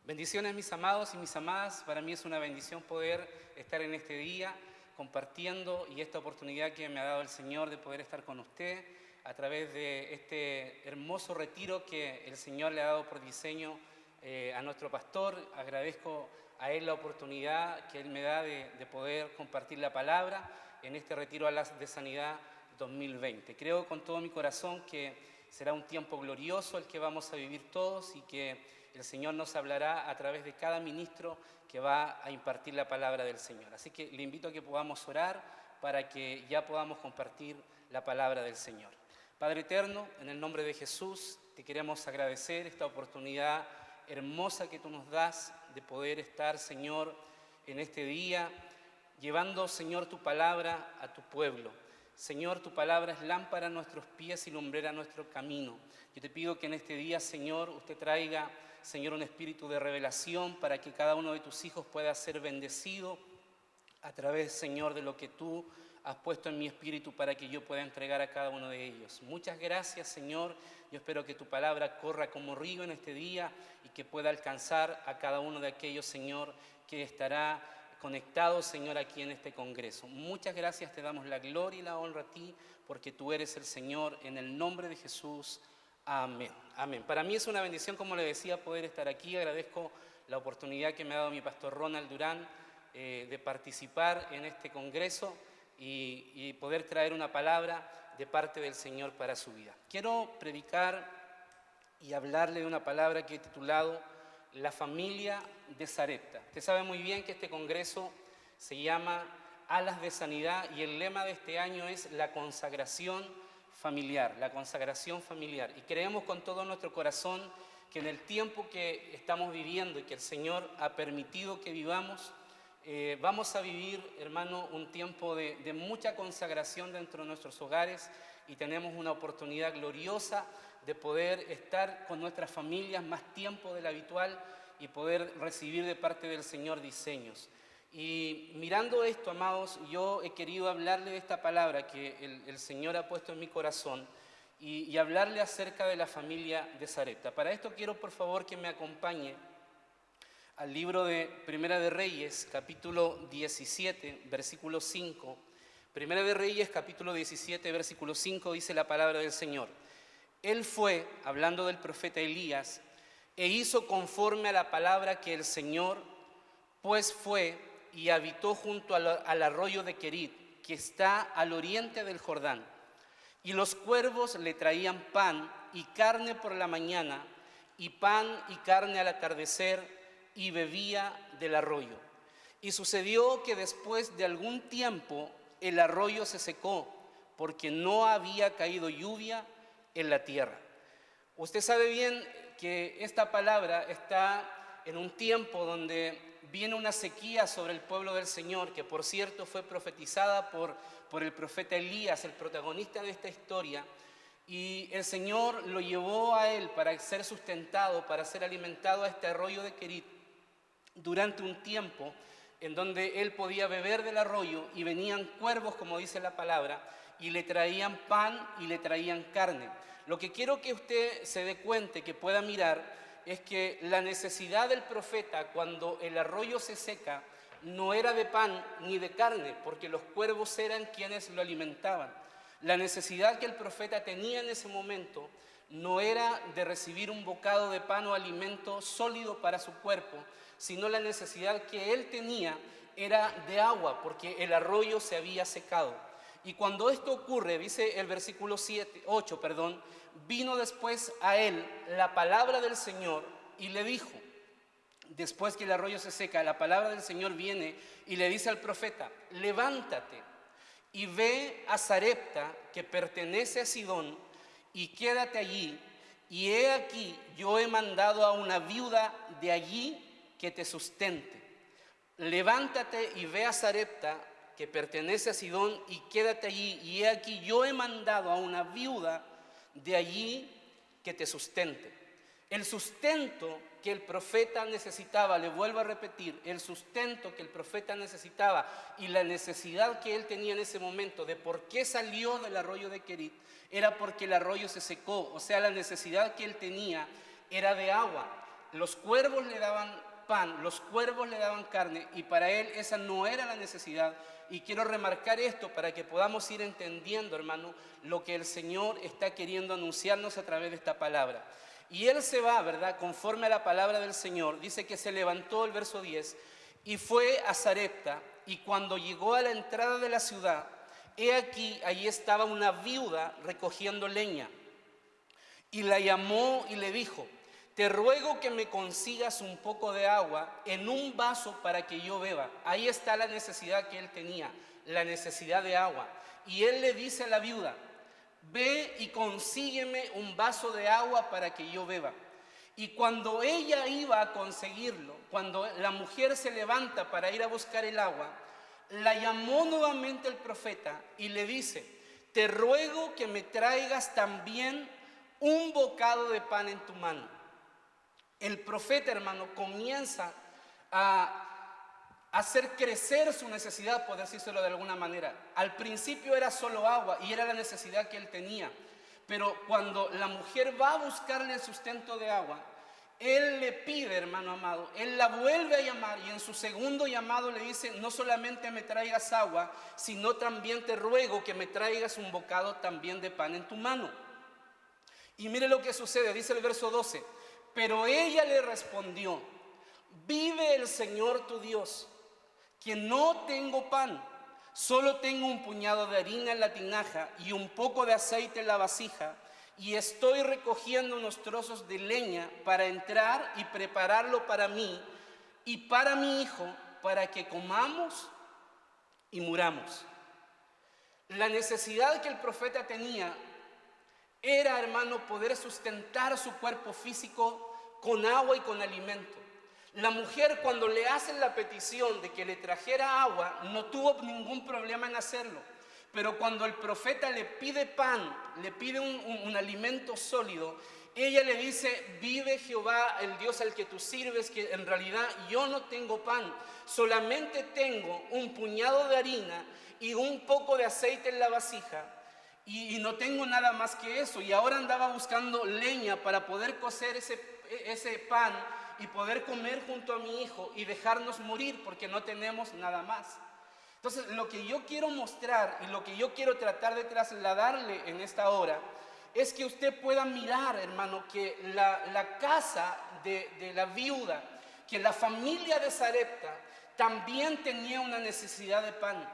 Bendiciones, mis amados y mis amadas. Para mí es una bendición poder estar en este día compartiendo y esta oportunidad que me ha dado el Señor de poder estar con usted a través de este hermoso retiro que el Señor le ha dado por diseño a nuestro pastor. Agradezco a Él la oportunidad que Él me da de poder compartir la palabra en este retiro de Sanidad 2020. Creo con todo mi corazón que será un tiempo glorioso el que vamos a vivir todos y que el Señor nos hablará a través de cada ministro que va a impartir la palabra del Señor. Así que le invito a que podamos orar para que ya podamos compartir la palabra del Señor. Padre eterno, en el nombre de Jesús, te queremos agradecer esta oportunidad hermosa que tú nos das de poder estar, Señor, en este día, llevando, Señor, tu palabra a tu pueblo. Señor, tu palabra es lámpara a nuestros pies y lumbrera a nuestro camino. Yo te pido que en este día, Señor, usted traiga, Señor, un espíritu de revelación para que cada uno de tus hijos pueda ser bendecido a través, Señor, de lo que tú has puesto en mi espíritu para que yo pueda entregar a cada uno de ellos. Muchas gracias, Señor. Yo espero que tu palabra corra como río en este día y que pueda alcanzar a cada uno de aquellos, Señor, que estará conectados, Señor, aquí en este congreso. Muchas gracias, te damos la gloria y la honra a ti, porque tú eres el Señor, en el nombre de Jesús. Amén. Amén. Para mí es una bendición, como le decía, poder estar aquí. Agradezco la oportunidad que me ha dado mi pastor Ronald Durán de participar en este congreso y poder traer una palabra de parte del Señor para su vida. Quiero predicar y hablarle de una palabra que he titulado La familia de Sarepta. Usted sabe muy bien que este congreso se llama Alas de Sanidad y el lema de este año es la consagración familiar, la consagración familiar. Y creemos con todo nuestro corazón que en el tiempo que estamos viviendo y que el Señor ha permitido que vivamos, vamos a vivir, hermano, un tiempo de mucha consagración dentro de nuestros hogares y tenemos una oportunidad gloriosa de poder estar con nuestras familias más tiempo del habitual y poder recibir de parte del Señor diseños. Y mirando esto, amados, yo he querido hablarle de esta palabra que el Señor ha puesto en mi corazón y hablarle acerca de la familia de Sarepta. Para esto quiero, por favor, que me acompañe al libro de Primera de Reyes, capítulo 17, versículo 5. Primera de Reyes, capítulo 17, versículo 5, dice la palabra del Señor. Él fue, hablando del profeta Elías, e hizo conforme a la palabra que el Señor, pues fue y habitó junto al arroyo de Querit, que está al oriente del Jordán. Y los cuervos le traían pan y carne por la mañana, y pan y carne al atardecer, y bebía del arroyo. Y sucedió que después de algún tiempo el arroyo se secó, porque no había caído lluvia en la tierra. Usted sabe bien que esta palabra está en un tiempo donde viene una sequía sobre el pueblo del Señor, que por cierto fue profetizada por el profeta Elías, el protagonista de esta historia, y el Señor lo llevó a él para ser sustentado, para ser alimentado a este arroyo de Querit durante un tiempo en donde él podía beber del arroyo y venían cuervos, como dice la palabra, y le traían pan y le traían carne. Lo que quiero que usted se dé cuenta, que pueda mirar, es que la necesidad del profeta cuando el arroyo se seca no era de pan ni de carne, porque los cuervos eran quienes lo alimentaban. La necesidad que el profeta tenía en ese momento no era de recibir un bocado de pan o alimento sólido para su cuerpo, sino la necesidad que él tenía era de agua, porque el arroyo se había secado. Y cuando esto ocurre, dice el versículo 8, vino después a él la palabra del Señor y le dijo, después que el arroyo se seca, la palabra del Señor viene y le dice al profeta, levántate y ve a Sarepta, que pertenece a Sidón, y quédate allí, y he aquí, yo he mandado a una viuda de allí que te sustente. Levántate y ve a Sarepta, que pertenece a Sidón, y quédate allí, y he aquí, yo he mandado a una viuda de allí que te sustente. El sustento que el profeta necesitaba, le vuelvo a repetir, el sustento que el profeta necesitaba y la necesidad que él tenía en ese momento de por qué salió del arroyo de Querit, era porque el arroyo se secó, o sea, la necesidad que él tenía era de agua. Los cuervos le daban pan, los cuervos le daban carne, y para él esa no era la necesidad. Y quiero remarcar esto para que podamos ir entendiendo, hermano, lo que el Señor está queriendo anunciarnos a través de esta palabra. Y él se va, ¿verdad?, conforme a la palabra del Señor. Dice que se levantó, el verso 10, y fue a Sarepta, y cuando llegó a la entrada de la ciudad, he aquí, allí estaba una viuda recogiendo leña. Y la llamó y le dijo: te ruego que me consigas un poco de agua en un vaso para que yo beba. Ahí está la necesidad que él tenía, la necesidad de agua. Y él le dice a la viuda: ve y consígueme un vaso de agua para que yo beba. Y cuando ella iba a conseguirlo, cuando la mujer se levanta para ir a buscar el agua, la llamó nuevamente el profeta y le dice: te ruego que me traigas también un bocado de pan en tu mano. El profeta, hermano, comienza a hacer crecer su necesidad, por decírselo de alguna manera. Al principio era solo agua y era la necesidad que él tenía. Pero cuando la mujer va a buscarle el sustento de agua, él le pide, hermano amado, él la vuelve a llamar, y en su segundo llamado le dice: no solamente me traigas agua, sino también te ruego que me traigas un bocado también de pan en tu mano. Y mire lo que sucede, dice el verso 12. Pero ella le respondió: vive el Señor tu Dios, que no tengo pan, solo tengo un puñado de harina en la tinaja y un poco de aceite en la vasija, y estoy recogiendo unos trozos de leña para entrar y prepararlo para mí y para mi hijo, para que comamos y muramos. La necesidad que el profeta tenía era, hermano, poder sustentar su cuerpo físico con agua y con alimento. La mujer, cuando le hacen la petición de que le trajera agua, no tuvo ningún problema en hacerlo. Pero cuando el profeta le pide pan, le pide un alimento sólido, ella le dice: vive Jehová, el Dios al que tú sirves, que en realidad yo no tengo pan, solamente tengo un puñado de harina y un poco de aceite en la vasija. Y no tengo nada más que eso. Y ahora andaba buscando leña para poder cocer ese pan y poder comer junto a mi hijo y dejarnos morir, porque no tenemos nada más. Entonces, lo que yo quiero mostrar y lo que yo quiero tratar de trasladarle en esta hora es que usted pueda mirar, hermano, que la casa de la viuda, que la familia de Sarepta también tenía una necesidad de pan,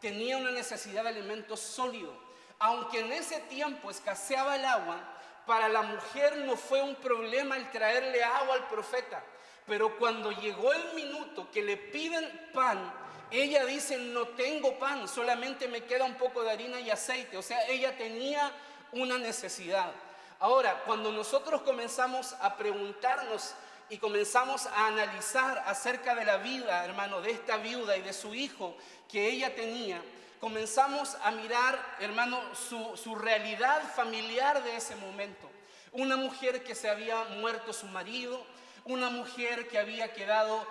tenía una necesidad de alimento sólido. Aunque en ese tiempo escaseaba el agua, para la mujer no fue un problema el traerle agua al profeta. Pero cuando llegó el minuto que le piden pan, ella dice: no tengo pan, solamente me queda un poco de harina y aceite. O sea, ella tenía una necesidad. Ahora, cuando nosotros comenzamos a preguntarnos y comenzamos a analizar acerca de la vida, hermano, de esta viuda y de su hijo que ella tenía, comenzamos a mirar, hermano, su realidad familiar de ese momento. Una mujer que se había muerto su marido, una mujer que había quedado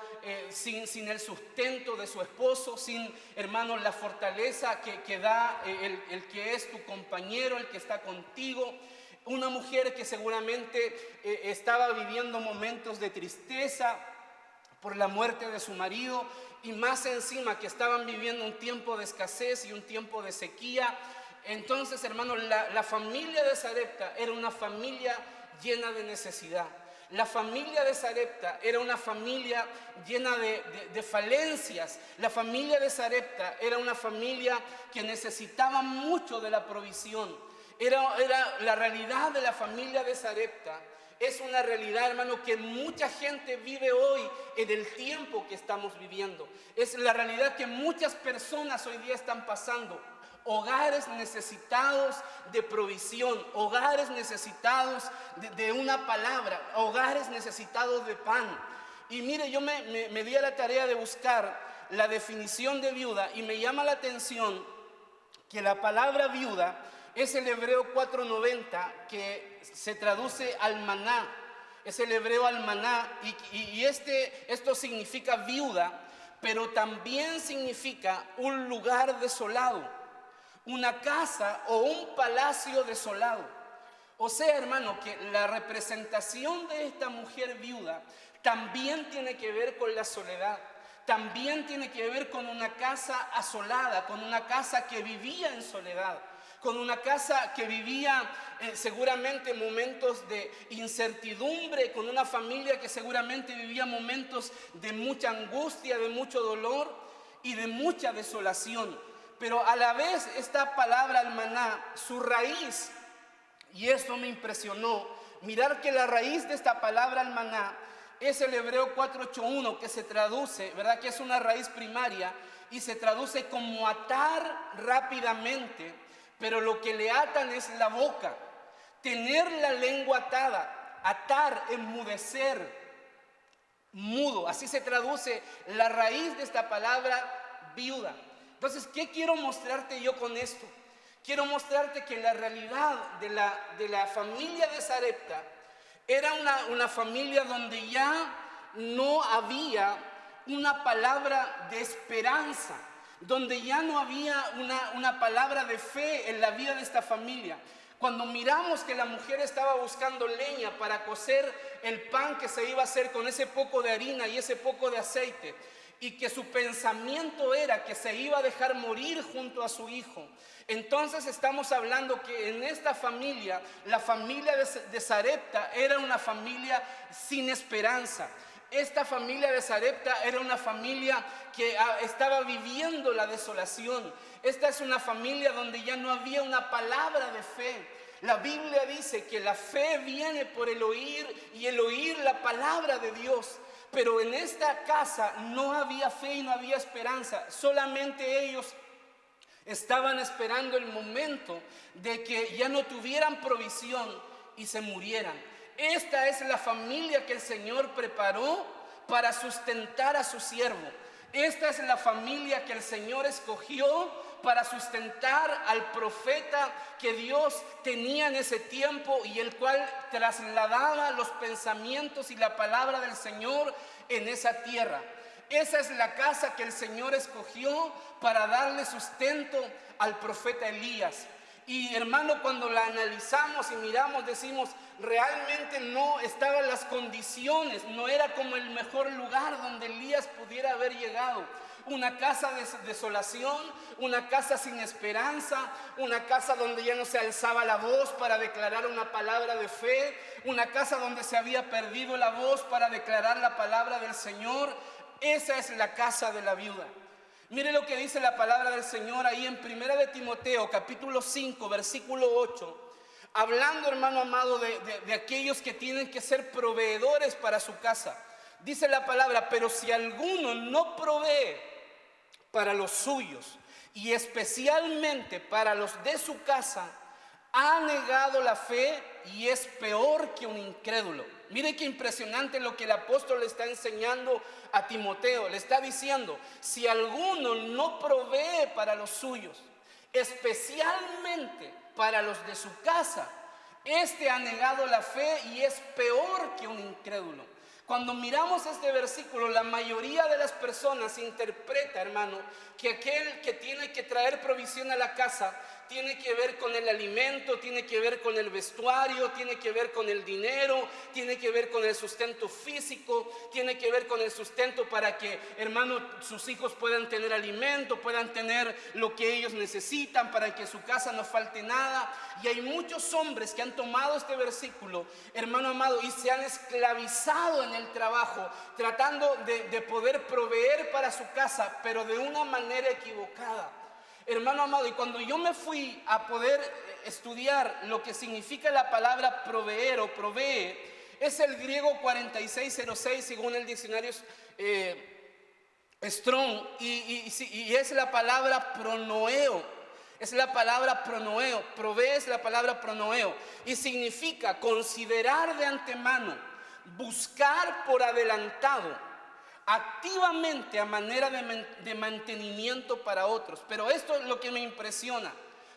sin el sustento de su esposo, sin, hermano, la fortaleza que da el que es tu compañero, el que está contigo. Una mujer que seguramente estaba viviendo momentos de tristeza por la muerte de su marido, y más encima que estaban viviendo un tiempo de escasez y un tiempo de sequía. Entonces, hermano, la familia de Sarepta era una familia llena de necesidad. La familia de Sarepta era una familia llena de falencias. La familia de Sarepta era una familia que necesitaba mucho de la provisión. Era la realidad de la familia de Sarepta. Es una realidad, hermano, que mucha gente vive hoy en el tiempo que estamos viviendo. Es la realidad que muchas personas hoy día están pasando. Hogares necesitados de provisión, hogares necesitados de una palabra, hogares necesitados de pan. Y mire, yo me di a la tarea de buscar la definición de viuda, y me llama la atención que la palabra viuda es el hebreo 490, que se traduce al maná. Es el hebreo al maná, y esto significa viuda, pero también significa un lugar desolado, una casa o un palacio desolado. O sea, hermano, que la representación de esta mujer viuda también tiene que ver con la soledad. También tiene que ver con una casa asolada, con una casa que vivía en soledad, con una casa que vivía seguramente momentos de incertidumbre, con una familia que seguramente vivía momentos de mucha angustia, de mucho dolor y de mucha desolación. Pero a la vez esta palabra almaná, su raíz, y esto me impresionó, mirar que la raíz de esta palabra almaná es el hebreo 481, que se traduce, ¿verdad? Que es una raíz primaria y se traduce como atar rápidamente, pero lo que le atan es la boca. Tener la lengua atada, atar, enmudecer, mudo. Así se traduce la raíz de esta palabra viuda. Entonces, ¿qué quiero mostrarte yo con esto? Quiero mostrarte que la realidad de la familia de Sarepta era una familia donde ya no había una palabra de esperanza, donde ya no había una palabra de fe en la vida de esta familia. Cuando miramos que la mujer estaba buscando leña para cocer el pan que se iba a hacer con ese poco de harina y ese poco de aceite, y que su pensamiento era que se iba a dejar morir junto a su hijo, entonces estamos hablando que en esta familia, la familia de Sarepta era una familia sin esperanza. Esta familia de Sarepta era una familia que estaba viviendo la desolación. Esta es una familia donde ya no había una palabra de fe. La Biblia dice que la fe viene por el oír y el oír la palabra de Dios. Pero en esta casa no había fe y no había esperanza. Solamente ellos estaban esperando el momento de que ya no tuvieran provisión y se murieran. Esta es la familia que el Señor preparó para sustentar a su siervo. Esta es la familia que el Señor escogió para sustentar al profeta que Dios tenía en ese tiempo y el cual trasladaba los pensamientos y la palabra del Señor en esa tierra. Esa es la casa que el Señor escogió para darle sustento al profeta Elías. Y hermano, cuando la analizamos y miramos, decimos, realmente no estaban las condiciones, no era como el mejor lugar donde Elías pudiera haber llegado. Una casa de desolación, una casa sin esperanza, una casa donde ya no se alzaba la voz para declarar una palabra de fe, una casa donde se había perdido la voz para declarar la palabra del Señor. Esa es la casa de la viuda. Mire lo que dice la palabra del Señor ahí en 1 de Timoteo, capítulo 5, versículo 8. Hablando, hermano amado, de aquellos que tienen que ser proveedores para su casa. Dice la palabra, pero si alguno no provee para los suyos y especialmente para los de su casa, ha negado la fe y es peor que un incrédulo. Mire qué impresionante lo que el apóstol le está enseñando a Timoteo. Le está diciendo, si alguno no provee para los suyos, especialmente para los de su casa, este ha negado la fe y es peor que un incrédulo. Cuando miramos este versículo, la mayoría de las personas interpreta, hermano, que aquel que tiene que traer provisión a la casa tiene que ver con el alimento, tiene que ver con el vestuario, tiene que ver con el dinero, tiene que ver con el sustento físico, tiene que ver con el sustento para que, hermano, sus hijos puedan tener alimento, puedan tener lo que ellos necesitan, para que en su casa no falte nada. Y hay muchos hombres que han tomado este versículo, hermano amado, y se han esclavizado en el trabajo, tratando de poder proveer para su casa, pero de una manera equivocada. Hermano amado, y cuando yo me fui a poder estudiar lo que significa la palabra proveer o provee, es el griego 4606 según el diccionario Strong, y es la palabra pronoeo. Es la palabra pronoeo, provee es la palabra pronoeo, y significa considerar de antemano, buscar por adelantado, activamente a manera de mantenimiento para otros. Pero esto es lo que me impresiona.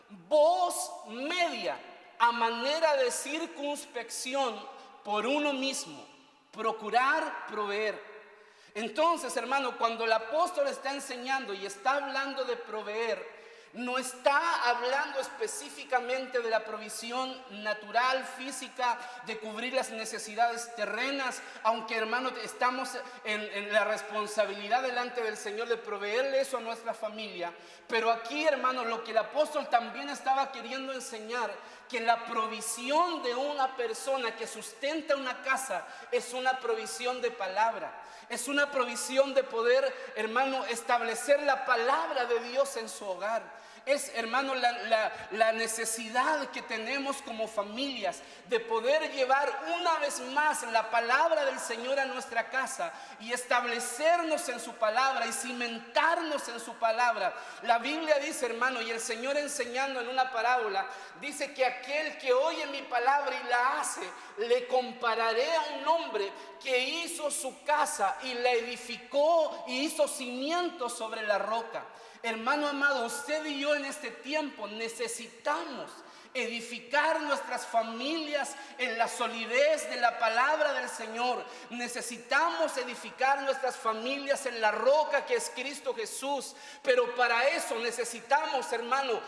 Voz media a manera de circunspección por uno mismo, procurar proveer. Entonces, hermano, cuando el apóstol está enseñando y está hablando de proveer, No está hablando específicamente de la provisión natural, física, de cubrir las necesidades terrenas, aunque, hermano, estamos en la responsabilidad delante del Señor de proveerle eso a nuestra familia. Pero aquí, hermano, lo que el apóstol también estaba queriendo enseñar, que la provisión de una persona que sustenta una casa es una provisión de palabra. Es una provisión de poder, hermano, establecer la palabra de Dios en su hogar. Es, hermano, la necesidad que tenemos como familias de poder llevar una vez más la palabra del Señor a nuestra casa y establecernos en su palabra y cimentarnos en su palabra. La Biblia dice, hermano, y el Señor enseñando en una parábola, dice que aquel que oye mi palabra y la hace, le compararé a un hombre que hizo su casa y la edificó y hizo cimientos sobre la roca. Hermano amado, usted y yo en este tiempo necesitamos edificar nuestras familias en la solidez de la palabra del Señor. Necesitamos edificar nuestras familias en la roca que es Cristo Jesús. Pero para eso necesitamos, hermano,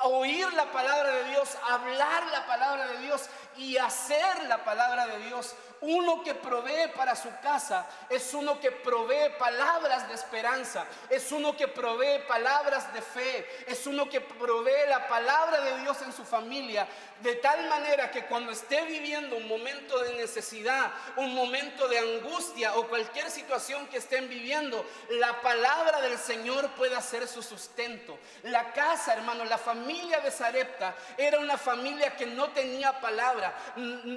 oír la palabra de Dios, hablar la palabra de Dios y hacer la palabra de Dios. Uno que provee para su casa es uno que provee palabras de esperanza, es uno que provee palabras de fe, es uno que provee la palabra de Dios en su familia, de tal manera que cuando esté viviendo un momento de necesidad, un momento de angustia o cualquier situación que estén viviendo, la palabra del Señor pueda ser su sustento. La casa, hermano, la familia de Sarepta era una familia que no tenía palabra.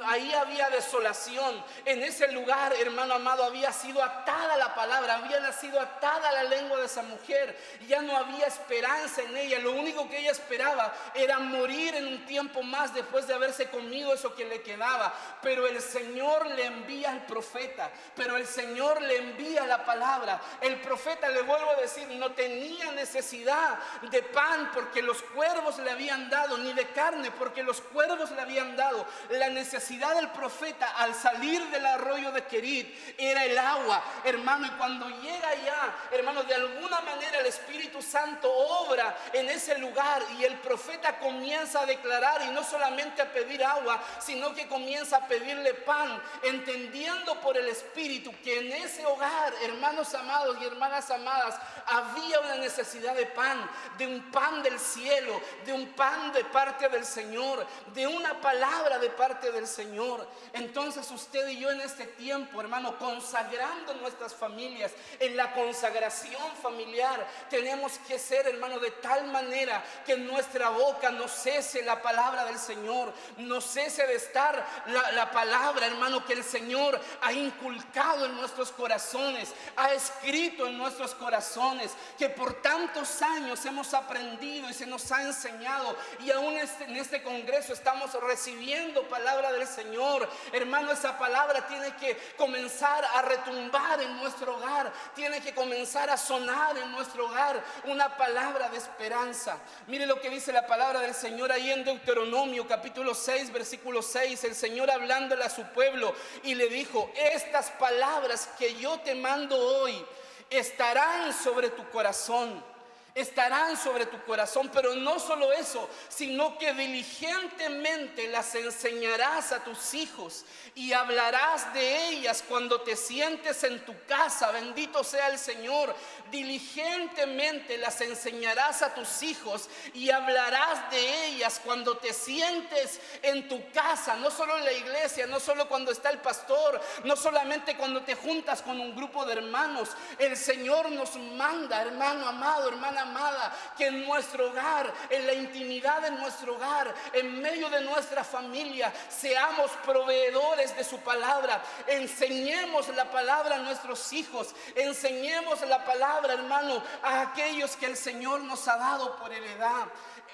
Ahí había desolación. En ese lugar, hermano amado, había sido atada la palabra, había sido atada la lengua de esa mujer. Ya no había esperanza en ella. Lo único que ella esperaba era morir en un tiempo más después de haberse comido eso que le quedaba. Pero el Señor le envía al profeta, pero el Señor le envía la palabra. El profeta, le vuelvo a decir, no tenía necesidad de pan porque los cuervos le habían dado, ni de carne porque los cuervos le habían dado. La necesidad del profeta al salir del arroyo de Querit era el agua, hermano. Y cuando llega allá, hermano, de alguna manera el Espíritu Santo obra en ese lugar y el profeta comienza a declarar, y no solamente a pedir agua, sino que comienza a pedirle pan, entendiendo por el Espíritu que en ese hogar, hermanos amados y hermanas amadas, había una necesidad de pan, de un pan del cielo, de un pan de parte del Señor, de una palabra de parte del Señor. Entonces usted y yo en este tiempo, hermano, consagrando nuestras familias, en la consagración familiar, tenemos que ser, hermano, de tal manera que en nuestra boca no cese la palabra del Señor, no cese de estar la palabra, hermano, que el Señor ha inculcado en nuestros corazones, ha escrito en nuestros corazones, que por tantos años hemos aprendido y se nos ha enseñado, y aún en este congreso estamos recibiendo palabra del Señor. Hermano, esa palabra tiene que comenzar a retumbar en nuestro hogar, tiene que comenzar a sonar en nuestro hogar, una palabra de esperanza. Mire lo que dice la palabra del Señor ahí en Deuteronomio capítulo 6 versículo 6. El Señor hablándole a su pueblo y le dijo: estas palabras que yo te mando hoy estarán sobre tu corazón. Estarán sobre tu corazón, pero no solo eso, sino que diligentemente las enseñarás a tus hijos y hablarás de ellas cuando te sientes en tu casa. Bendito sea el Señor. Diligentemente las enseñarás a tus hijos y hablarás de ellas cuando te sientes en tu casa, no solo en la iglesia, no solo cuando está el pastor, no solamente cuando te juntas con un grupo de hermanos. El Señor nos manda, hermano amado, hermana amada, que en nuestro hogar, en la intimidad de nuestro hogar, en medio de nuestra familia, seamos proveedores de su palabra. Enseñemos la palabra a nuestros hijos, enseñemos la palabra, hermano, a aquellos que el Señor nos ha dado por heredad.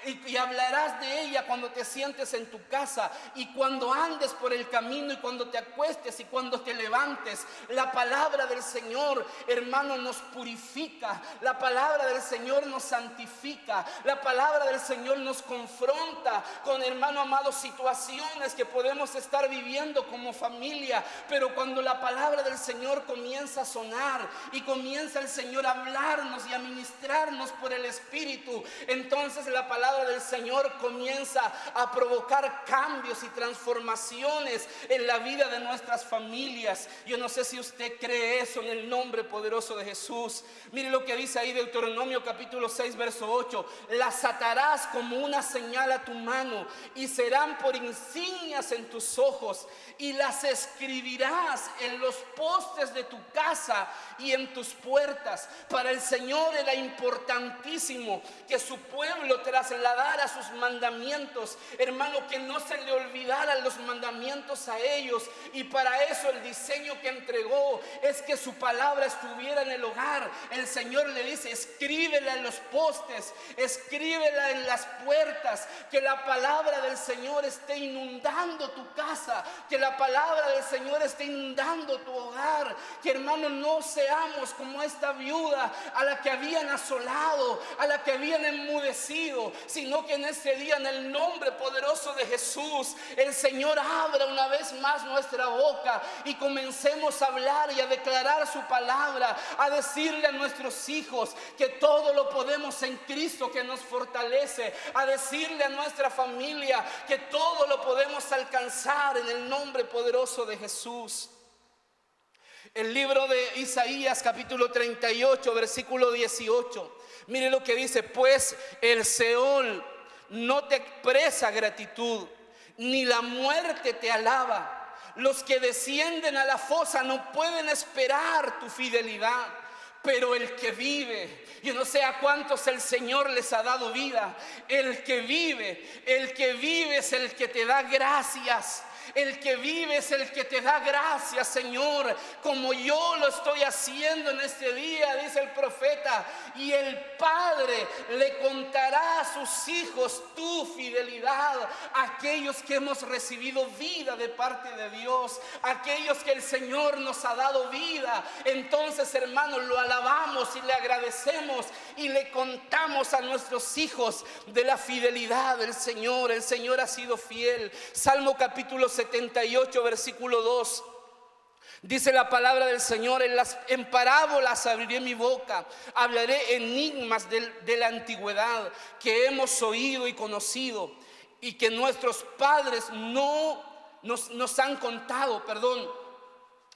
y hablarás de ella cuando te sientes en tu casa y cuando andes por el camino y cuando te acuestes y cuando te levantes. La palabra del Señor, hermano, nos purifica. La palabra del Señor nos santifica. La palabra del Señor nos confronta con, hermano amado, situaciones que podemos estar viviendo como familia. Pero cuando la palabra del Señor comienza a sonar y comienza el Señor a hablarnos y a ministrarnos por el Espíritu, entonces la palabra del Señor comienza a provocar cambios y transformaciones en la vida de nuestras familias. Yo no sé si usted cree eso en el nombre poderoso de Jesús. Mire lo que dice ahí Deuteronomio capítulo 6 verso 8: las atarás como una señal a tu mano y serán por insignias en tus ojos, y las escribirás en los postes de tu casa y en tus puertas. Para el Señor era importantísimo que su pueblo trasladara sus mandamientos, hermano, que no se le olvidaran los mandamientos a ellos. Y para eso el diseño que entregó es que su palabra estuviera en el hogar. El Señor le dice: escríbela en los postes, escríbela en las puertas, que la palabra del Señor esté inundando tu casa, que la palabra del Señor esté inundando tu hogar. Que, hermano, no seamos como esta viuda a la que habían asolado, a la que habían enmudecido, sino que en este día, en el nombre poderoso de Jesús, el Señor abra una vez más nuestra boca y comencemos a hablar y a declarar su palabra, a decirle a nuestros hijos que todo lo podemos en Cristo que nos fortalece, a decirle a nuestra familia que todo lo podemos alcanzar en el nombre poderoso de Jesús. El libro de Isaías capítulo 38 versículo 18, mire lo que dice: pues el Seol no te expresa gratitud, ni la muerte te alaba. Los que descienden a la fosa no pueden esperar tu fidelidad, pero el que vive, yo no sé a cuántos el Señor les ha dado vida. El que vive es el que te da gracias. El que vive es el que te da gracias, Señor, como yo lo estoy haciendo en este día, dice el profeta. Y el Padre le contará a sus hijos tu fidelidad, aquellos que hemos recibido vida de parte de Dios, aquellos que el Señor nos ha dado vida. Entonces, hermanos, lo alabamos y le agradecemos y le contamos a nuestros hijos de la fidelidad del Señor. El Señor ha sido fiel. Salmo capítulo 78 versículo 2, dice la palabra del Señor: en parábolas abriré mi boca, hablaré enigmas de la antigüedad que hemos oído y conocido, y que nuestros padres nos han contado.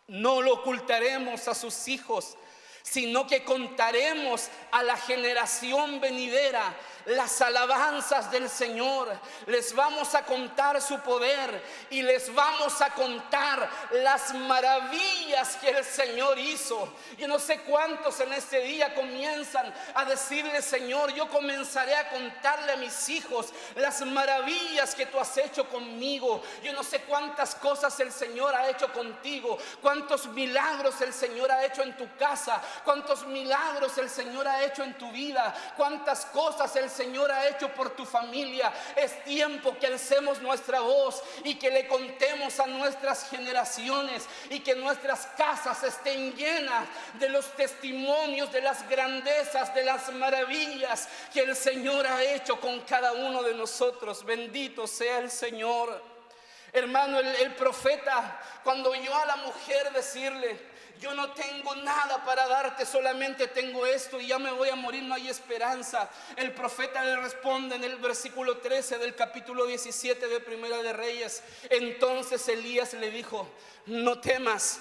No lo ocultaremos a sus hijos, sino que contaremos a la generación venidera las alabanzas del Señor. Les vamos a contar su poder y les vamos a contar las maravillas que el Señor hizo. Yo no sé cuántos en este día comienzan a decirle: Señor, yo comenzaré a contarle a mis hijos las maravillas que tú has hecho conmigo. Yo no sé cuántas cosas el Señor ha hecho contigo, cuántos milagros el Señor ha hecho en tu casa, cuántos milagros el Señor ha hecho en tu vida, cuántas cosas el Señor ha hecho por tu familia. Es tiempo que alcemos nuestra voz y que le contemos a nuestras generaciones, y que nuestras casas estén llenas de los testimonios de las grandezas, de las maravillas que el Señor ha hecho con cada uno de nosotros. Bendito sea el Señor. Hermano, el profeta, cuando oyó a la mujer decirle: yo no tengo nada para darte, solamente tengo esto y ya me voy a morir, no hay esperanza, el profeta le responde en el versículo 13 del capítulo 17 de Primera de Reyes: entonces Elías le dijo: no temas,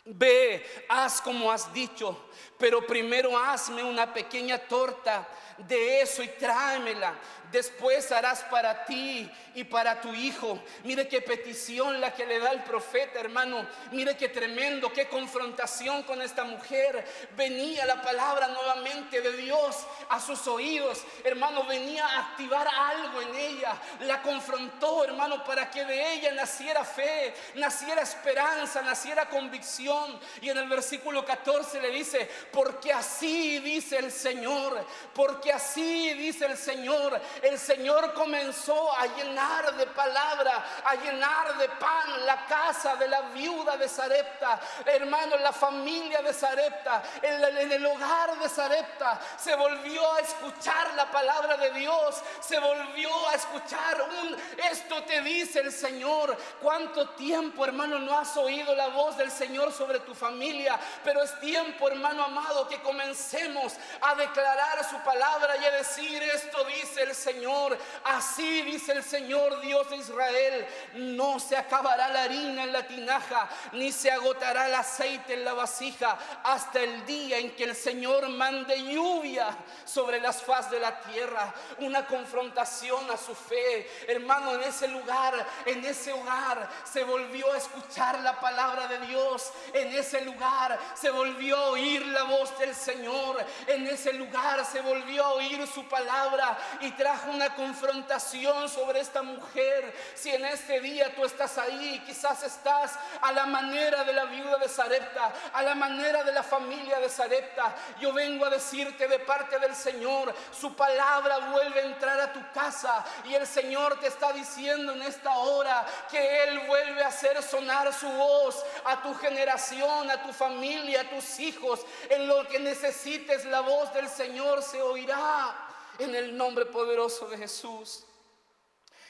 ve, haz como has dicho, pero primero hazme una pequeña torta de eso y tráemela. Después harás para ti y para tu hijo. Mire qué petición la que le da el profeta, hermano. Mire qué tremendo, qué confrontación con esta mujer. Venía la palabra nuevamente de Dios a sus oídos, hermano. Venía a activar algo en ella. La confrontó, hermano, para que de ella naciera fe, naciera esperanza, naciera convicción. Y en el versículo 14 le dice: porque así dice el Señor, porque así dice el Señor, el Señor comenzó a llenar de palabra, a llenar de pan la casa de la viuda de Sarepta. Hermano, la familia de Sarepta, en el hogar de Sarepta, se volvió a escuchar la palabra de Dios, se volvió a escuchar esto te dice el Señor. ¿Cuánto tiempo, hermano, no has oído la voz del Señor sobre tu familia? Pero es tiempo, hermano amado, que comencemos a declarar su palabra y a decir: esto dice el Señor, así dice el Señor Dios de Israel: no se acabará la harina en la tinaja, ni se agotará el aceite en la vasija, hasta el día en que el Señor mande lluvia sobre las faz de la tierra. Una confrontación a su fe, hermano. En ese lugar, en ese hogar, se volvió a escuchar la palabra de Dios. En ese lugar se volvió a oír la voz del Señor. En ese lugar se volvió a oír su palabra y trajo una confrontación sobre esta mujer. Si en este día tú estás ahí, quizás estás a la manera de la viuda de Sarepta, a la manera de la familia de Sarepta, yo vengo a decirte de parte del Señor: su palabra vuelve a entrar a tu casa, y el Señor te está diciendo en esta hora que Él vuelve a hacer sonar su voz a tu generación, a tu familia, a tus hijos. En lo que necesites, la voz del Señor se oirá en el nombre poderoso de Jesús.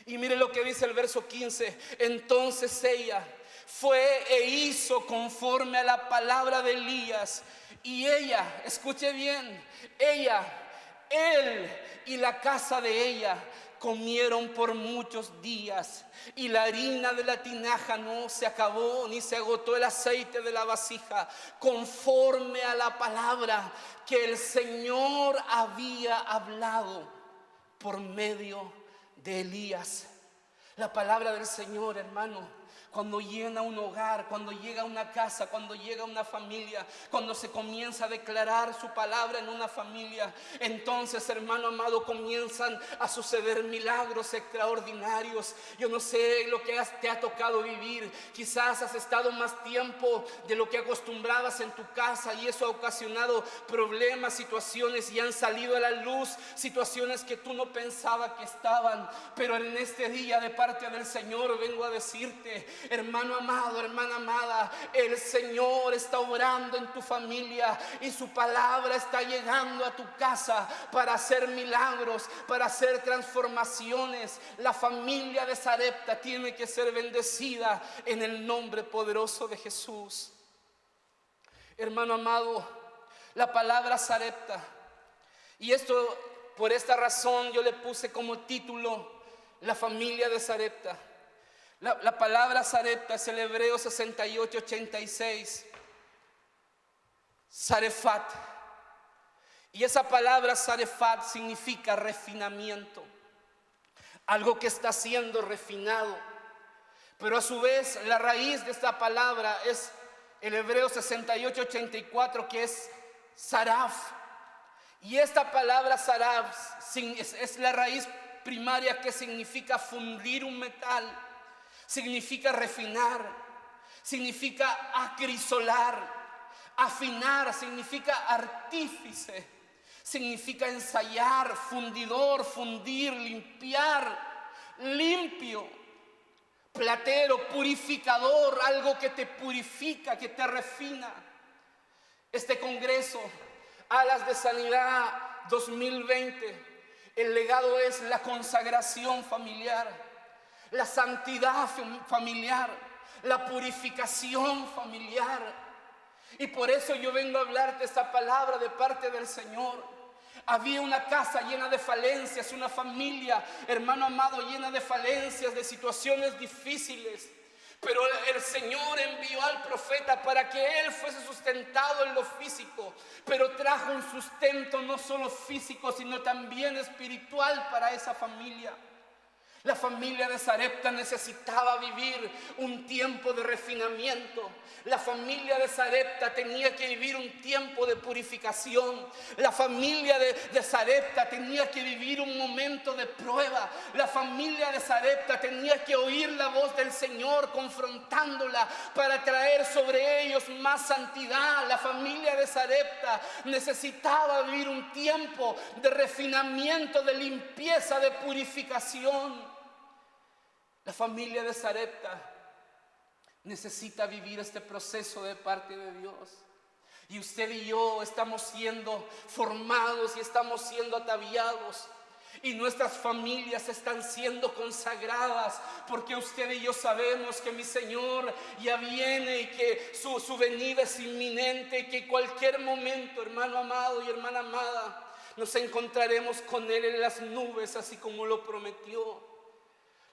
Y mire lo que dice el verso 15: entonces ella fue e hizo conforme a la palabra de Elías. Y ella, escuche bien, él y la casa de ella comieron por muchos días, y la harina de la tinaja no se acabó, ni se agotó el aceite de la vasija, conforme a la palabra que el Señor había hablado por medio de Elías. La palabra del Señor, hermano, cuando llena un hogar, cuando llega a una casa, cuando llega a una familia, cuando se comienza a declarar su palabra en una familia, entonces, hermano amado, comienzan a suceder milagros extraordinarios. Yo no sé lo que te ha tocado vivir. Quizás has estado más tiempo de lo que acostumbrabas en tu casa, y eso ha ocasionado problemas, situaciones, y han salido a la luz situaciones que tú no pensabas que estaban. Pero en este día, de parte del Señor, vengo a decirte: hermano amado, hermana amada, el Señor está obrando en tu familia, y su palabra está llegando a tu casa para hacer milagros, para hacer transformaciones. La familia de Sarepta tiene que ser bendecida en el nombre poderoso de Jesús. Hermano amado, la palabra Sarepta, y esto, por esta razón, yo le puse como título: la familia de Sarepta. La palabra Sarepta es el hebreo 68:86, Sarefat. Y esa palabra Sarefat significa refinamiento, algo que está siendo refinado. Pero a su vez, la raíz de esta palabra es el hebreo 68:84, que es Saraf. Y esta palabra Saraf es la raíz primaria, que significa fundir un metal, significa refinar, significa acrisolar. Afinar significa artífice, significa ensayar, fundidor, fundir, limpiar, limpio, platero, purificador, algo que te purifica, que te refina. Este congreso, Alas de Sanidad 2020, el legado es la consagración familiar, la santidad familiar, la purificación familiar. Y por eso yo vengo a hablarte esta palabra de parte del Señor. Había una casa llena de falencias, una familia, hermano amado, llena de falencias, de situaciones difíciles. Pero el Señor envió al profeta para que él fuese sustentado en lo físico, pero trajo un sustento no solo físico, sino también espiritual para esa familia. La familia de Sarepta necesitaba vivir un tiempo de refinamiento. La familia de Sarepta tenía que vivir un tiempo de purificación. La familia de Sarepta tenía que vivir un momento de prueba. La familia de Sarepta tenía que oír la voz del Señor confrontándola para traer sobre ellos más santidad. La familia de Sarepta necesitaba vivir un tiempo de refinamiento, de limpieza, de purificación. La familia de Sarepta necesita vivir este proceso de parte de Dios. Y usted y yo estamos siendo formados y estamos siendo ataviados. Y nuestras familias están siendo consagradas, porque usted y yo sabemos que mi Señor ya viene y que su venida es inminente, y que cualquier momento, hermano amado y hermana amada, nos encontraremos con Él en las nubes, así como lo prometió.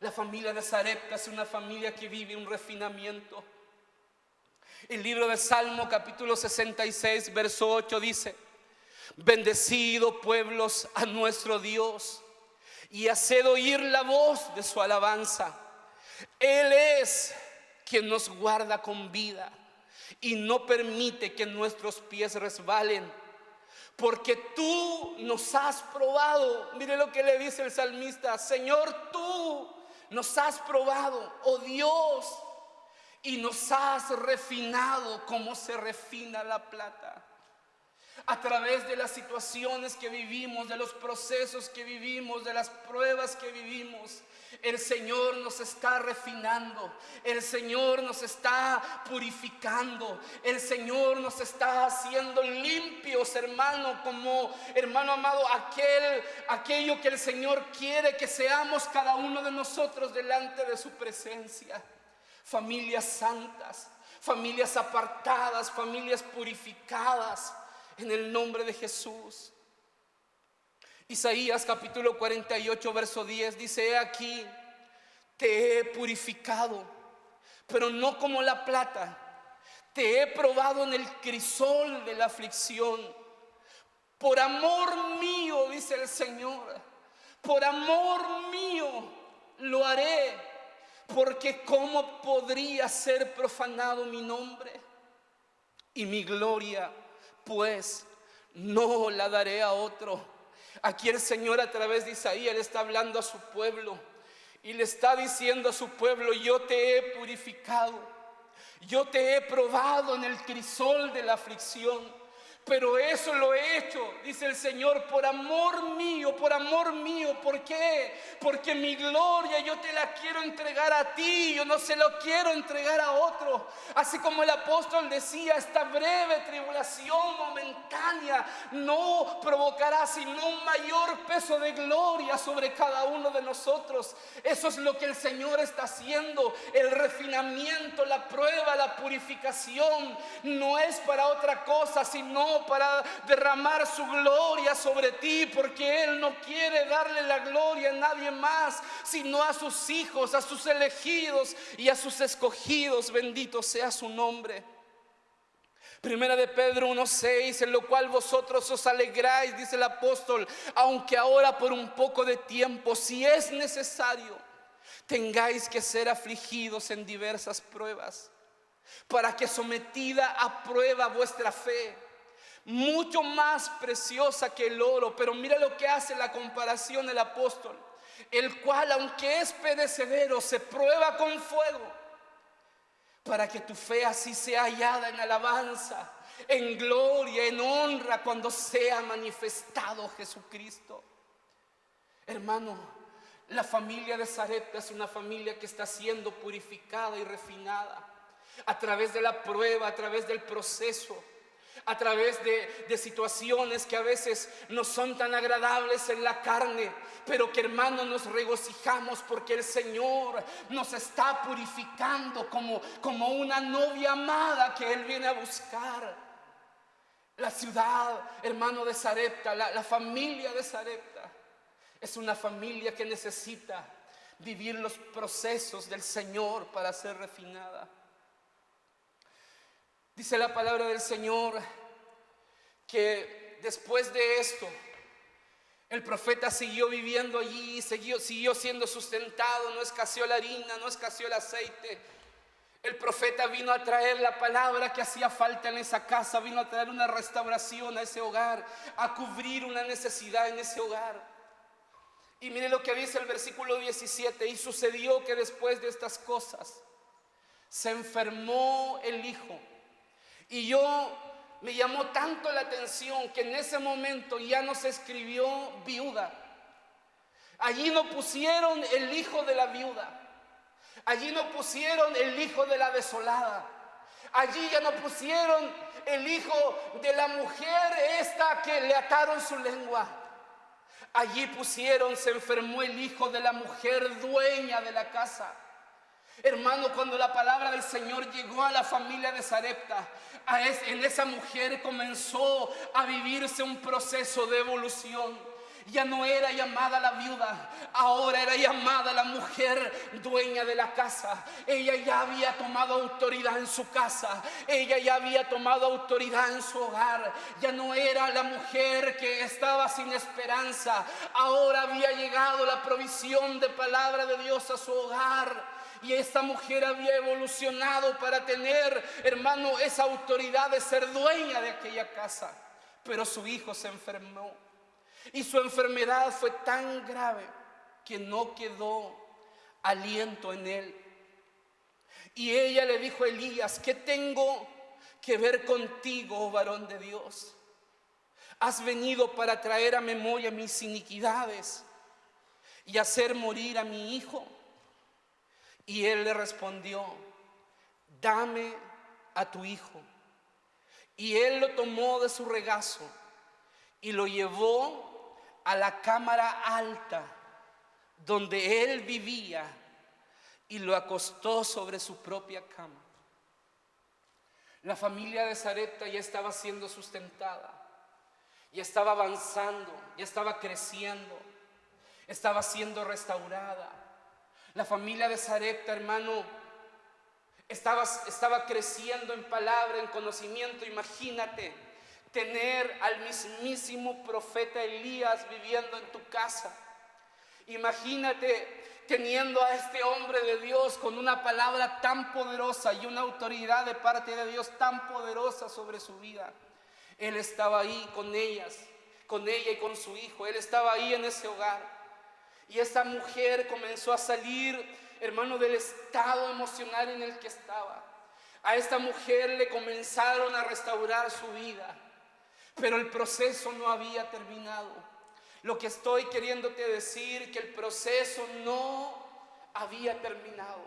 La familia de Sarepta es una familia que vive un refinamiento. El libro de Salmo capítulo 66 verso 8 dice: bendecido pueblos a nuestro Dios, y haced oír la voz de su alabanza. Él es quien nos guarda con vida y no permite que nuestros pies resbalen. Porque tú nos has probado. Mire lo que le dice el salmista: Señor, tú nos has probado, oh Dios, y nos has refinado como se refina la plata. A través de las situaciones que vivimos, de los procesos que vivimos, de las pruebas que vivimos, el Señor nos está refinando, el Señor nos está purificando, el Señor nos está haciendo limpios, hermano, como hermano amado, aquello que el Señor quiere que seamos cada uno de nosotros delante de su presencia. Familias santas, familias apartadas, familias purificadas en el nombre de Jesús. Isaías capítulo 48 verso 10 dice: he aquí, te he purificado, pero no como la plata. Te he probado en el crisol de la aflicción. Por amor mío, dice el Señor, por amor mío lo haré, porque ¿cómo podría ser profanado mi nombre? Y mi gloria, pues, no la daré a otro. Aquí el Señor, a través de Isaías, le está hablando a su pueblo y le está diciendo a su pueblo: yo te he purificado, yo te he probado en el crisol de la aflicción, pero eso lo he hecho, dice el Señor, por amor mío, por amor mío. ¿Por qué? Porque mi gloria yo te la quiero entregar a ti, yo no se lo quiero entregar a otro. Así como el apóstol decía: esta breve tribulación momentánea no provocará sino un mayor peso de gloria sobre cada uno de nosotros. Eso es lo que el Señor está haciendo. El refinamiento, la prueba, la purificación no es para otra cosa, sino para derramar su gloria sobre ti, porque Él no quiere darle la gloria a nadie más, sino a sus hijos, a sus elegidos y a sus escogidos. Bendito sea su nombre. Primera de Pedro 1:6: en lo cual vosotros os alegráis, dice el apóstol, aunque ahora por un poco de tiempo, si es necesario, tengáis que ser afligidos en diversas pruebas, para que sometida a prueba vuestra fe, mucho más preciosa que el oro. Pero mira lo que hace la comparación el apóstol: el cual, aunque es perecedero, se prueba con fuego, para que tu fe así sea hallada en alabanza, en gloria, en honra, cuando sea manifestado Jesucristo. Hermano, la familia de Sarepta es una familia que está siendo purificada y refinada a través de la prueba, a través del proceso, a través de situaciones que a veces no son tan agradables en la carne, pero que, hermano, nos regocijamos porque el Señor nos está purificando como una novia amada que Él viene a buscar. La ciudad, hermano, de Sarepta, la familia de Sarepta es una familia que necesita vivir los procesos del Señor para ser refinada. Dice la palabra del Señor que después de esto El profeta siguió viviendo allí, siguió siendo sustentado, no escaseó la harina, no escaseó el aceite. El profeta vino a traer la palabra que hacía falta en esa casa, vino a traer una restauración a ese hogar, a cubrir una necesidad en ese hogar. Y mire lo que dice el versículo 17: y sucedió que después de estas cosas se enfermó el hijo. Y me llamó tanto la atención que en ese momento ya no se escribió viuda. Allí no pusieron el hijo de la viuda. Allí no pusieron el hijo de la desolada. Allí ya no pusieron el hijo de la mujer esta que le ataron su lengua. Allí pusieron: se enfermó el hijo de la mujer dueña de la casa. Hermano, cuando la palabra del Señor llegó a la familia de Sarepta, en esa mujer comenzó a vivirse un proceso de evolución. Ya no era llamada la viuda, ahora era llamada la mujer dueña de la casa. Ella ya había tomado autoridad en su casa, ella ya había tomado autoridad en su hogar. Ya no era la mujer que estaba sin esperanza, ahora había llegado la provisión de palabra de Dios a su hogar. Y esta mujer había evolucionado para tener, hermano, esa autoridad de ser dueña de aquella casa. Pero su hijo se enfermó. Y su enfermedad fue tan grave que no quedó aliento en él. Y ella le dijo a Elías: ¿qué tengo que ver contigo, oh varón de Dios? ¿Has venido para traer a memoria mis iniquidades y hacer morir a mi hijo? Y él le respondió: dame a tu hijo. Y él lo tomó de su regazo y lo llevó a la cámara alta donde él vivía y lo acostó sobre su propia cama. La familia de Sarepta ya estaba siendo sustentada, ya estaba avanzando, ya estaba creciendo, estaba siendo restaurada. La familia de Sarepta, hermano, estaba creciendo en palabra, en conocimiento. Imagínate tener al mismísimo profeta Elías viviendo en tu casa. Imagínate teniendo a este hombre de Dios con una palabra tan poderosa y una autoridad de parte de Dios tan poderosa sobre su vida. Él estaba ahí con ella y con su hijo. Él estaba ahí en ese hogar. Y esta mujer comenzó a salir, hermano, del estado emocional en el que estaba. A esta mujer le comenzaron a restaurar su vida. Pero el proceso no había terminado. Lo que estoy queriéndote decir, que el proceso no había terminado.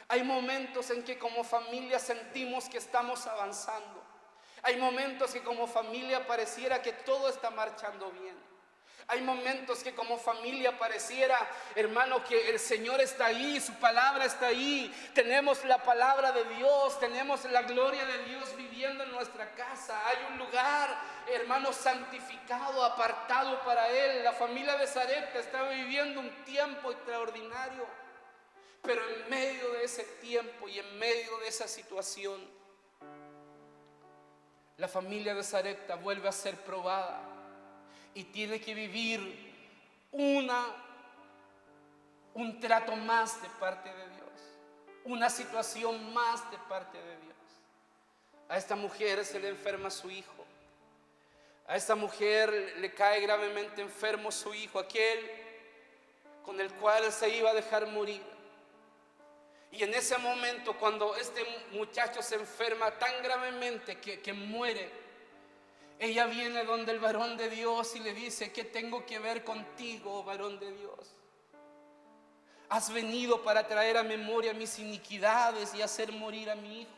Hay momentos en que como familia sentimos que estamos avanzando. Hay momentos que como familia pareciera que todo está marchando bien. Hay momentos que como familia pareciera, hermano, que el Señor está ahí, su palabra está ahí. Tenemos la palabra de Dios, tenemos la gloria de Dios viviendo en nuestra casa. Hay un lugar, hermano, santificado, apartado para Él. La familia de Sarepta estaba viviendo un tiempo extraordinario. Pero en medio de ese tiempo y en medio de esa situación, la familia de Sarepta vuelve a ser probada. Y tiene que vivir un trato más de parte de Dios, una situación más de parte de Dios. A esta mujer se le enferma su hijo. A esta mujer le cae gravemente enfermo su hijo, aquel con el cual se iba a dejar morir. Y en ese momento, cuando este muchacho se enferma tan gravemente que muere, ella viene donde el varón de Dios y le dice: ¿qué tengo que ver contigo, varón de Dios? Has venido para traer a memoria mis iniquidades y hacer morir a mi hijo.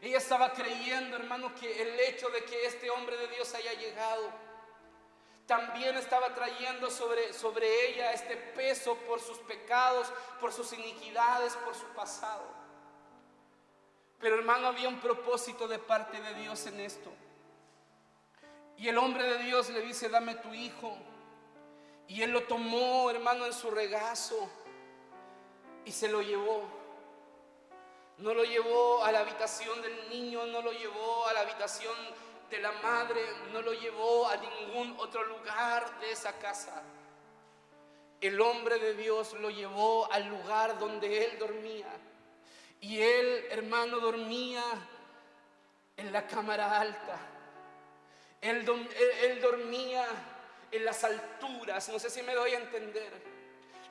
Ella estaba creyendo, hermano, que el hecho de que este hombre de Dios haya llegado también estaba trayendo sobre ella este peso por sus pecados, por sus iniquidades, por su pasado. Pero, hermano, había un propósito de parte de Dios en esto. Y el hombre de Dios le dice: dame tu hijo. Y él lo tomó, hermano, en su regazo y se lo llevó. No lo llevó a la habitación del niño, no lo llevó a la habitación de la madre no lo llevó a ningún otro lugar de esa casa. El hombre de Dios lo llevó al lugar donde él dormía. Y él, hermano, dormía en la cámara alta. Él dormía en las alturas. No sé si me doy a entender.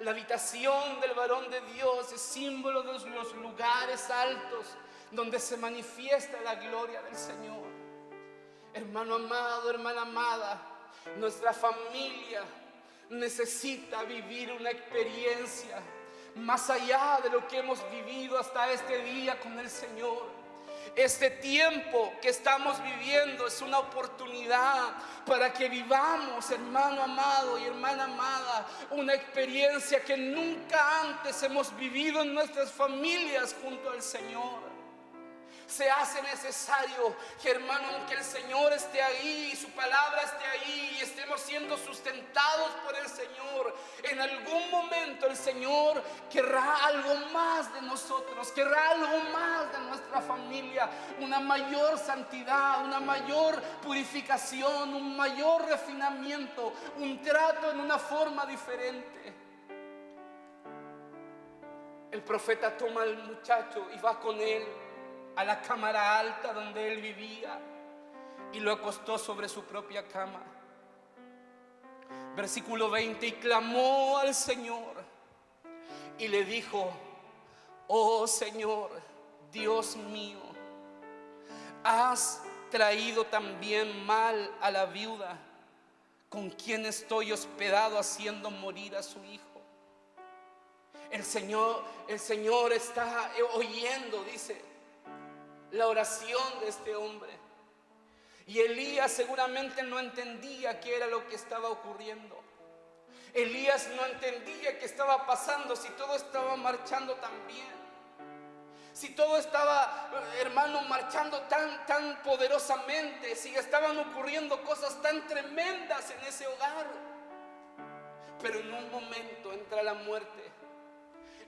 La habitación del varón de Dios es símbolo de los lugares altos donde se manifiesta la gloria del Señor. Hermano amado, hermana amada, nuestra familia necesita vivir una experiencia más allá de lo que hemos vivido hasta este día con el Señor. Este tiempo que estamos viviendo es una oportunidad para que vivamos, hermano amado y hermana amada, una experiencia que nunca antes hemos vivido en nuestras familias junto al Señor. Se hace necesario que, hermano, aunque el Señor esté ahí y su palabra esté ahí y estemos siendo sustentados por el Señor, en algún momento el Señor querrá algo más de nosotros, querrá algo más de nuestra familia, una mayor santidad, una mayor purificación, un mayor refinamiento, un trato en una forma diferente. El profeta toma al muchacho y va con él a la cámara alta donde él vivía y lo acostó sobre su propia cama. Versículo 20: y clamó al Señor y le dijo: oh Señor, Dios mío, has traído también mal a la viuda con quien estoy hospedado, haciendo morir a su hijo. El Señor está oyendo, dice, la oración de este hombre. Y Elías seguramente no entendía qué era lo que estaba ocurriendo. Elías no entendía qué estaba pasando, si todo estaba marchando tan bien, si todo estaba, hermano, marchando tan poderosamente, si estaban ocurriendo cosas tan tremendas en ese hogar. Pero en un momento entra la muerte.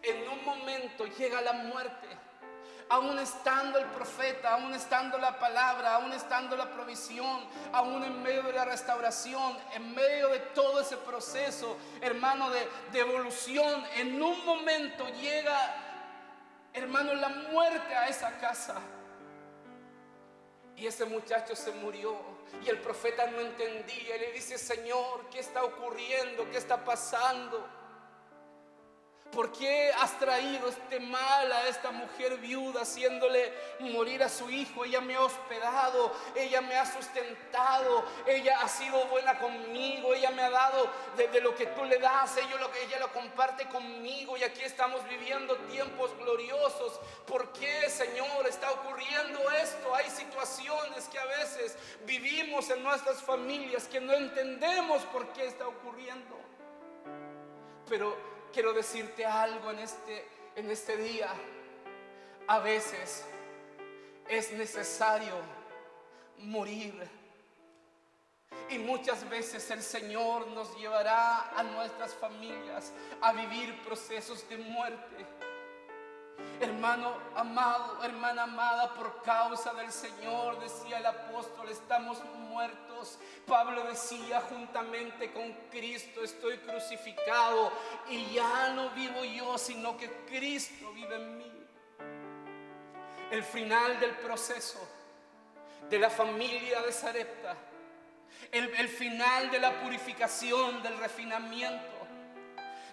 En un momento llega la muerte. Aún estando el profeta, aún estando la palabra, aún estando la provisión, aún en medio de la restauración, en medio de todo ese proceso, hermano, de evolución, en un momento llega, hermano, la muerte a esa casa. Y ese muchacho se murió. Y el profeta no entendía. Le dice: Señor, ¿qué está ocurriendo? ¿Qué está pasando? ¿Por qué has traído este mal a esta mujer viuda, haciéndole morir a su hijo? Ella me ha hospedado, ella me ha sustentado, ella ha sido buena conmigo, ella me ha dado de lo que tú le das, ella lo comparte conmigo, y aquí estamos viviendo tiempos gloriosos. ¿Por qué, Señor, está ocurriendo esto? Hay situaciones que a veces vivimos en nuestras familias que no entendemos por qué está ocurriendo. Pero quiero decirte algo en este día. A veces es necesario morir. Y muchas veces el Señor nos llevará a nuestras familias a vivir procesos de muerte. Hermano amado, hermana amada, por causa del Señor, decía el apóstol, estamos muertos. Pablo decía: juntamente con Cristo estoy crucificado, y ya no vivo yo, sino que Cristo vive en mí. El final del proceso de la familia de Sarepta, el final de la purificación, del refinamiento,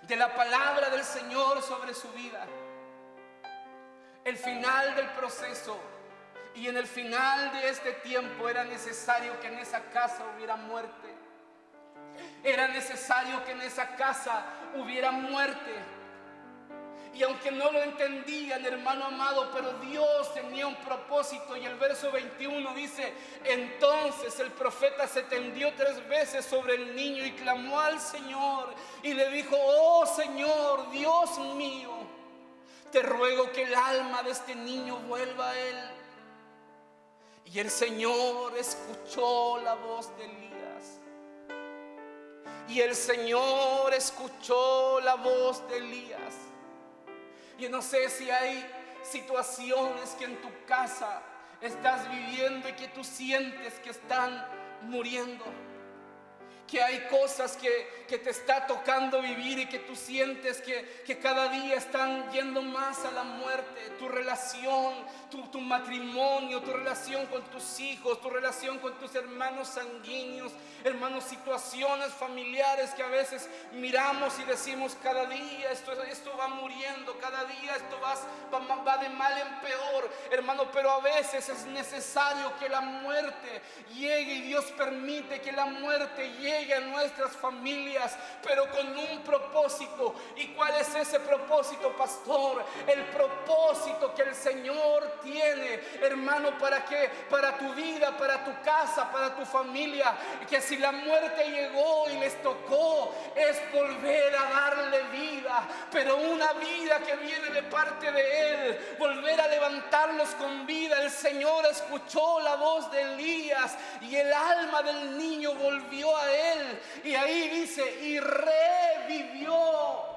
de la palabra del Señor sobre su vida, el final del proceso. Y en el final de este tiempo era necesario que en esa casa hubiera muerte. Era necesario que en esa casa hubiera muerte. Y aunque no lo entendían, hermano amado, pero Dios tenía un propósito. Y el verso 21 dice: entonces el profeta se tendió 3 veces sobre el niño y clamó al Señor y le dijo: oh Señor, Dios mío, te ruego que el alma de este niño vuelva a él. Y el Señor escuchó la voz de Elías. Y el Señor escuchó la voz de Elías. Yo no sé si hay situaciones que en tu casa estás viviendo y que tú sientes que están muriendo. Que hay cosas que te está tocando vivir y que tú sientes que cada día están yendo más a la muerte. Tu relación, tu matrimonio, tu relación con tus hijos, tu relación con tus hermanos sanguíneos, hermanos, situaciones familiares que a veces miramos y decimos: cada día esto va muriendo, cada día esto va de mal en peor, hermano. Pero a veces es necesario que la muerte llegue, y Dios permite que la muerte llegue a nuestras familias, pero con un propósito. ¿Y cuál es ese propósito, pastor? El propósito que el Señor tiene, hermano, ¿para qué? Para tu vida, para tu casa, para tu familia. Que si la muerte llegó y les tocó, es volver a darle vida, pero una vida que viene de parte de Él, volver a levantarlos con vida. El Señor escuchó la voz de Elías y el alma del niño volvió a Él. Y ahí dice: y revivió.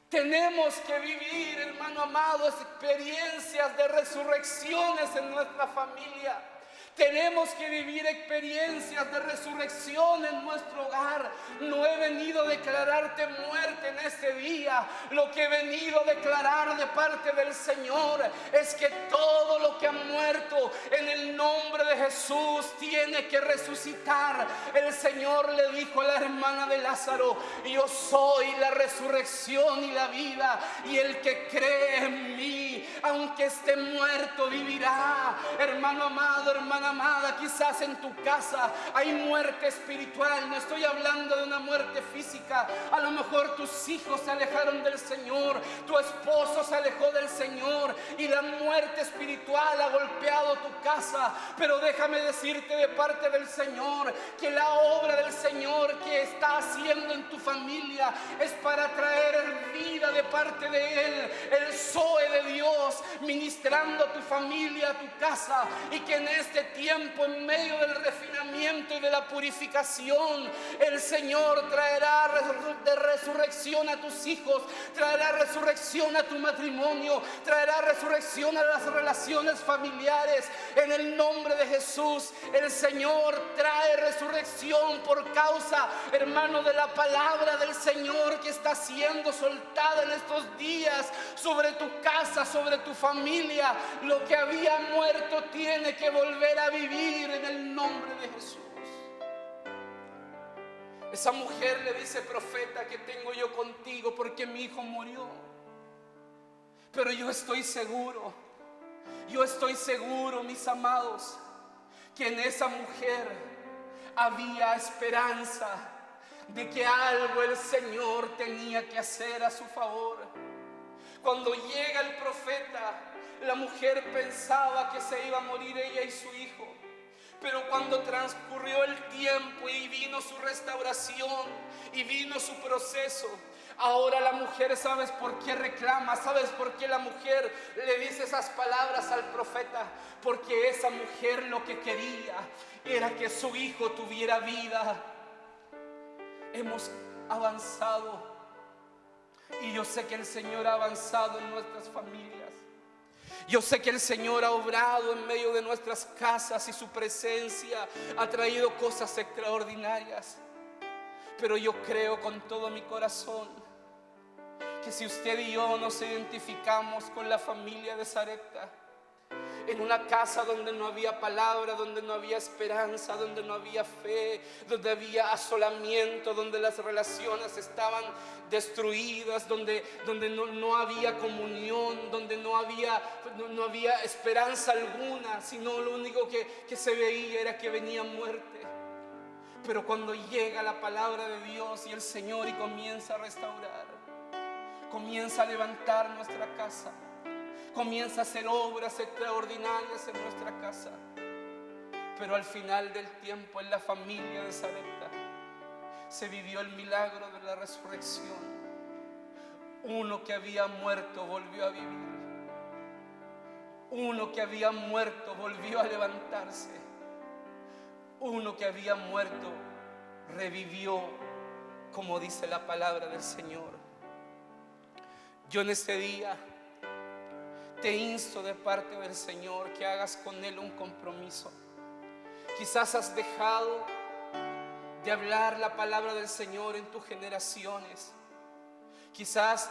Tenemos que vivir, hermano amado, experiencias de resurrecciones en nuestra familia. Tenemos que vivir experiencias de resurrección en nuestro hogar. No he venido a declararte muerte en este día. Lo que he venido a declarar de parte del Señor es que todo lo que ha muerto, en el nombre de Jesús, tiene que resucitar. El Señor le dijo a la hermana de Lázaro: yo soy la resurrección y la vida, y el que cree en mí, aunque esté muerto, vivirá. Hermano amado, hermana amada, quizás en tu casa hay muerte espiritual. No estoy hablando de una muerte física. A lo mejor tus hijos se alejaron del Señor, tu esposo se alejó del Señor y la muerte espiritual ha golpeado tu casa. Pero déjame decirte de parte del Señor que la obra del Señor que está haciendo en tu familia es para traer vida de parte de Él. El Zoe de Dios ministrando a tu familia, a tu casa, y que en este tiempo, en medio del refinamiento y de la purificación, el Señor traerá de resurrección a tus hijos, traerá resurrección a tu matrimonio, traerá resurrección a las relaciones familiares. En el nombre de Jesús, el Señor trae resurrección por causa, hermano, de la palabra del Señor que está siendo soltada en estos días sobre tu casa, sobre tu familia. Lo que había muerto tiene que volver a vivir en el nombre de Jesús. Esa mujer le dice: profeta, ¿qué tengo yo contigo? Porque mi hijo murió. Pero yo estoy seguro, mis amados, que en esa mujer había esperanza de que algo el Señor tenía que hacer a su favor. Cuando llega el profeta, la mujer pensaba que se iba a morir ella y su hijo. Pero cuando transcurrió el tiempo y vino su restauración y vino su proceso, ahora la mujer, ¿sabes por qué reclama? ¿Sabes por qué la mujer le dice esas palabras al profeta? Porque esa mujer lo que quería era que su hijo tuviera vida. Hemos avanzado, y yo sé que el Señor ha avanzado en nuestras familias. Yo sé que el Señor ha obrado en medio de nuestras casas y su presencia ha traído cosas extraordinarias. Pero yo creo con todo mi corazón que si usted y yo nos identificamos con la familia de Sarepta, en una casa donde no había palabra, donde no había esperanza, donde no había fe, donde había asolamiento, donde las relaciones estaban destruidas, donde no había comunión, donde no había esperanza alguna, sino lo único que se veía era que venía muerte. Pero cuando llega la palabra de Dios y el Señor y comienza a restaurar, comienza a levantar nuestra casa, comienza a hacer obras extraordinarias en nuestra casa. Pero al final del tiempo, en la familia de Sarepta se vivió el milagro de la resurrección. Uno que había muerto volvió a vivir. Uno que había muerto volvió a levantarse. Uno que había muerto revivió, como dice la palabra del Señor. Yo en este día te insto de parte del Señor que hagas con Él un compromiso. Quizás has dejado de hablar la palabra del Señor en tus generaciones. Quizás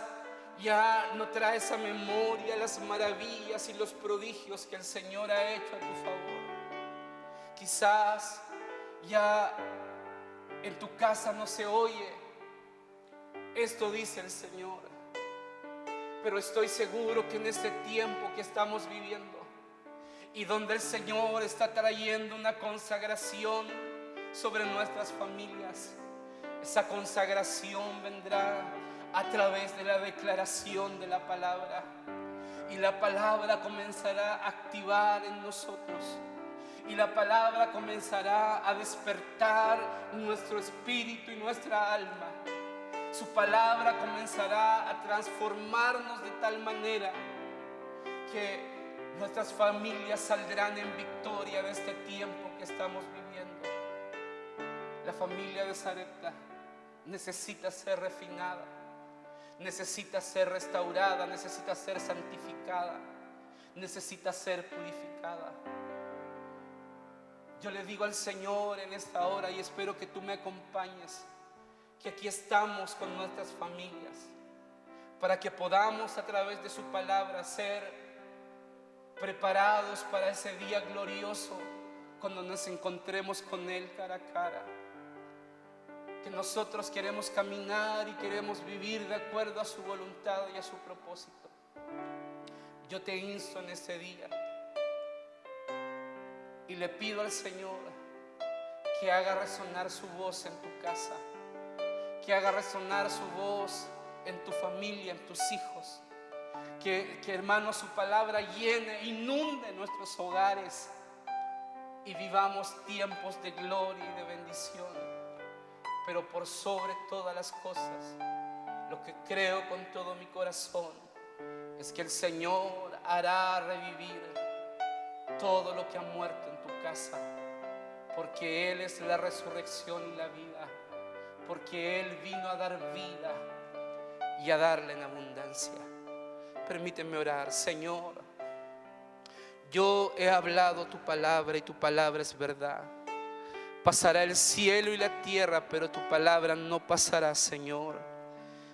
ya no traes a memoria las maravillas y los prodigios que el Señor ha hecho a tu favor. Quizás ya en tu casa no se oye: esto dice el Señor. Pero estoy seguro que en este tiempo que estamos viviendo, y donde el Señor está trayendo una consagración sobre nuestras familias, esa consagración vendrá a través de la declaración de la palabra. Y la palabra comenzará a activar en nosotros. Y la palabra comenzará a despertar nuestro espíritu y nuestra alma. Su palabra comenzará a transformarnos de tal manera que nuestras familias saldrán en victoria de este tiempo que estamos viviendo. La familia de Sarepta necesita ser refinada, necesita ser restaurada, necesita ser santificada, necesita ser purificada. Yo le digo al Señor en esta hora, y espero que tú me acompañes, que aquí estamos con nuestras familias para que podamos a través de su palabra ser preparados para ese día glorioso cuando nos encontremos con Él cara a cara. Que nosotros queremos caminar y queremos vivir de acuerdo a su voluntad y a su propósito. Yo te insto en ese día y le pido al Señor que haga resonar su voz en tu casa, que haga resonar su voz en tu familia, en tus hijos. Que hermano, su palabra llene, inunde nuestros hogares y vivamos tiempos de gloria y de bendición. Pero por sobre todas las cosas, lo que creo con todo mi corazón es que el Señor hará revivir todo lo que ha muerto en tu casa, porque Él es la resurrección y la vida, porque Él vino a dar vida y a darla en abundancia. Permíteme orar. Señor, yo he hablado tu palabra y tu palabra es verdad. Pasará el cielo y la tierra, pero tu palabra no pasará, Señor.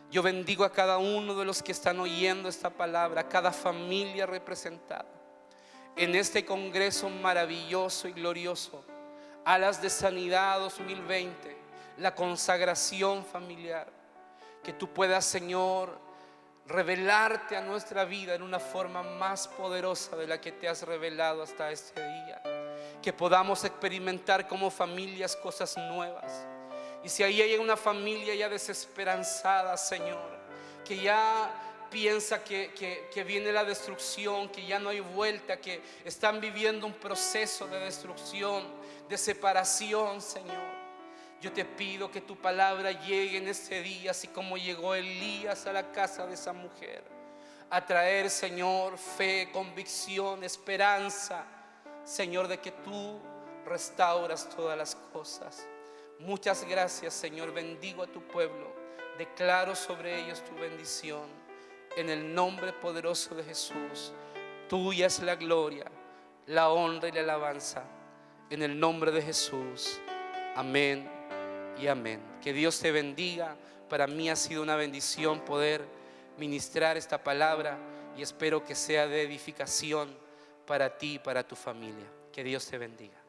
Yo bendigo a cada uno de los que están oyendo esta palabra, a cada familia representada en este congreso maravilloso y glorioso, Alas de Sanidad 2020, la consagración familiar. Que tú puedas, Señor, revelarte a nuestra vida en una forma más poderosa de la que te has revelado hasta este día. Que podamos experimentar como familias cosas nuevas. Y si ahí hay una familia ya desesperanzada, Señor, que ya piensa que viene la destrucción, que ya no hay vuelta, que están viviendo un proceso de destrucción, de separación, Señor, yo te pido que tu palabra llegue en este día, así como llegó Elías a la casa de esa mujer, a traer, Señor, fe, convicción, esperanza, Señor, de que tú restauras todas las cosas. Muchas gracias, Señor. Bendigo a tu pueblo, declaro sobre ellos tu bendición. En el nombre poderoso de Jesús, tuya es la gloria, la honra y la alabanza. En el nombre de Jesús, amén y amén. Que Dios te bendiga. Para mí ha sido una bendición poder ministrar esta palabra y espero que sea de edificación para ti y para tu familia. Que Dios te bendiga.